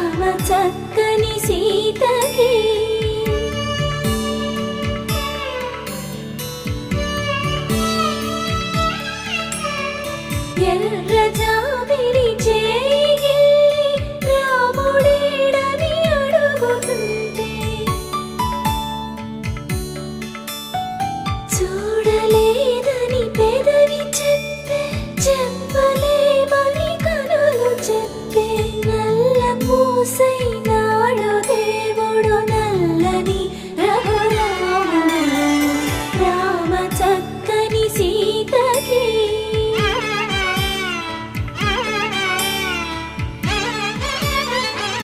రామ చక్కని సీతకి ఎర్ర జాబిలి చేయి రాముడేడని అడుగుతుంటే చూడలేదని పెదవి చెప్పే చెప్పలేమని కనులు చెప్పే నల్ల పూసై